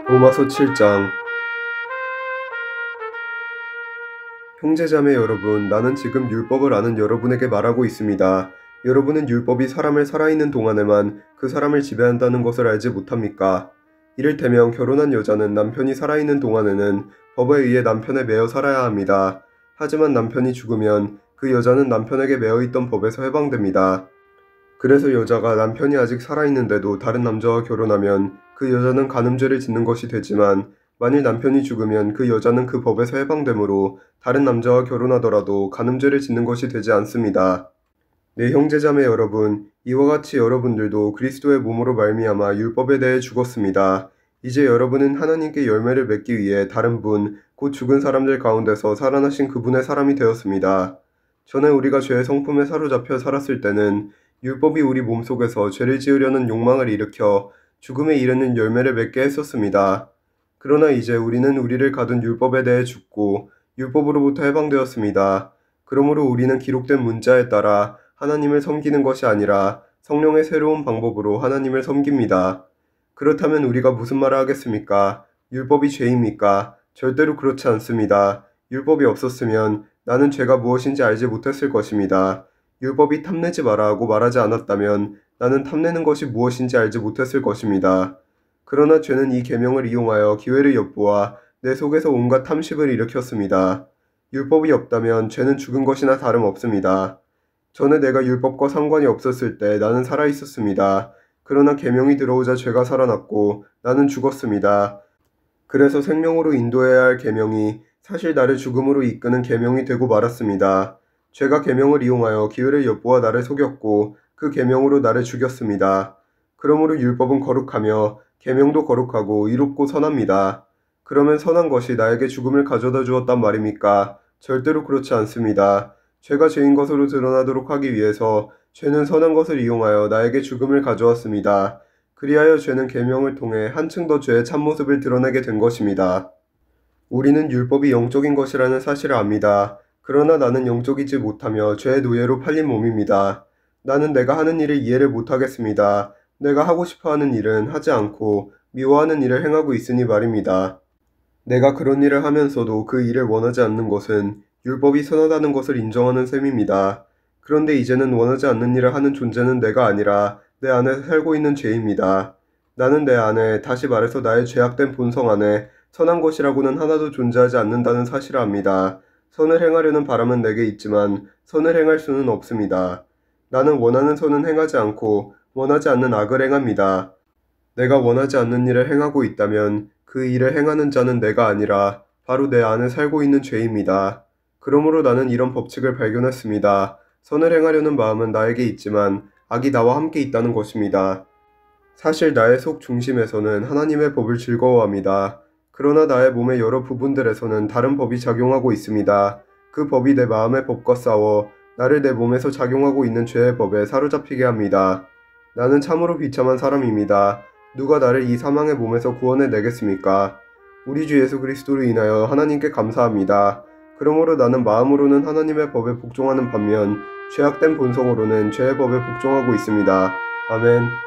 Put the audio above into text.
로마서 7장. 형제자매 여러분, 나는 지금 율법을 아는 여러분에게 말하고 있습니다. 여러분은 율법이 사람을 살아있는 동안에만 그 사람을 지배한다는 것을 알지 못합니까? 이를테면 결혼한 여자는 남편이 살아있는 동안에는 법에 의해 남편에 매여 살아야 합니다. 하지만 남편이 죽으면 그 여자는 남편에게 매여 있던 법에서 해방됩니다. 그래서 여자가 남편이 아직 살아있는데도 다른 남자와 결혼하면 그 여자는 간음죄를 짓는 것이 되지만, 만일 남편이 죽으면 그 여자는 그 법에서 해방되므로 다른 남자와 결혼하더라도 간음죄를 짓는 것이 되지 않습니다. 내 형제자매 여러분, 이와 같이 여러분들도 그리스도의 몸으로 말미암아 율법에 대해 죽었습니다. 이제 여러분은 하나님께 열매를 맺기 위해 다른 분, 곧 죽은 사람들 가운데서 살아나신 그분의 사람이 되었습니다. 전에 우리가 죄의 성품에 사로잡혀 살았을 때는 율법이 우리 몸속에서 죄를 지으려는 욕망을 일으켜 죽음에 이르는 열매를 맺게 했었습니다. 그러나 이제 우리는 우리를 가둔 율법에 대해 죽고 율법으로부터 해방되었습니다. 그러므로 우리는 기록된 문자에 따라 하나님을 섬기는 것이 아니라 성령의 새로운 방법으로 하나님을 섬깁니다. 그렇다면 우리가 무슨 말을 하겠습니까? 율법이 죄입니까? 절대로 그렇지 않습니다. 율법이 없었으면 나는 죄가 무엇인지 알지 못했을 것입니다. 율법이 탐내지 마라 하고 말하지 않았다면 나는 탐내는 것이 무엇인지 알지 못했을 것입니다. 그러나 죄는 이 계명을 이용하여 기회를 엿보아 내 속에서 온갖 탐심을 일으켰습니다. 율법이 없다면 죄는 죽은 것이나 다름없습니다. 전에 내가 율법과 상관이 없었을 때 나는 살아있었습니다. 그러나 계명이 들어오자 죄가 살아났고 나는 죽었습니다. 그래서 생명으로 인도해야 할 계명이 사실 나를 죽음으로 이끄는 계명이 되고 말았습니다. 죄가 계명을 이용하여 기회를 엿보아 나를 속였고 그 계명으로 나를 죽였습니다. 그러므로 율법은 거룩하며 계명도 거룩하고 이롭고 선합니다. 그러면 선한 것이 나에게 죽음을 가져다 주었단 말입니까? 절대로 그렇지 않습니다. 죄가 죄인 것으로 드러나도록 하기 위해서 죄는 선한 것을 이용하여 나에게 죽음을 가져왔습니다. 그리하여 죄는 계명을 통해 한층 더 죄의 참모습을 드러내게 된 것입니다. 우리는 율법이 영적인 것이라는 사실을 압니다. 그러나 나는 영적이지 못하며 죄의 노예로 팔린 몸입니다. 나는 내가 하는 일을 이해를 못하겠습니다. 내가 하고 싶어하는 일은 하지 않고 미워하는 일을 행하고 있으니 말입니다. 내가 그런 일을 하면서도 그 일을 원하지 않는 것은 율법이 선하다는 것을 인정하는 셈입니다. 그런데 이제는 원하지 않는 일을 하는 존재는 내가 아니라 내 안에 살고 있는 죄입니다. 나는 내 안에, 다시 말해서 나의 죄악된 본성 안에 선한 것이라고는 하나도 존재하지 않는다는 사실을 압니다. 선을 행하려는 바람은 내게 있지만 선을 행할 수는 없습니다. 나는 원하는 선은 행하지 않고 원하지 않는 악을 행합니다. 내가 원하지 않는 일을 행하고 있다면 그 일을 행하는 자는 내가 아니라 바로 내 안에 살고 있는 죄입니다. 그러므로 나는 이런 법칙을 발견했습니다. 선을 행하려는 마음은 나에게 있지만 악이 나와 함께 있다는 것입니다. 사실 나의 속 중심에서는 하나님의 법을 즐거워합니다. 그러나 나의 몸의 여러 부분들에서는 다른 법이 작용하고 있습니다. 그 법이 내 마음의 법과 싸워 나를 내 몸에서 작용하고 있는 죄의 법에 사로잡히게 합니다. 나는 참으로 비참한 사람입니다. 누가 나를 이 사망의 몸에서 구원해 내겠습니까? 우리 주 예수 그리스도로 인하여 하나님께 감사합니다. 그러므로 나는 마음으로는 하나님의 법에 복종하는 반면 죄악된 본성으로는 죄의 법에 복종하고 있습니다. 아멘.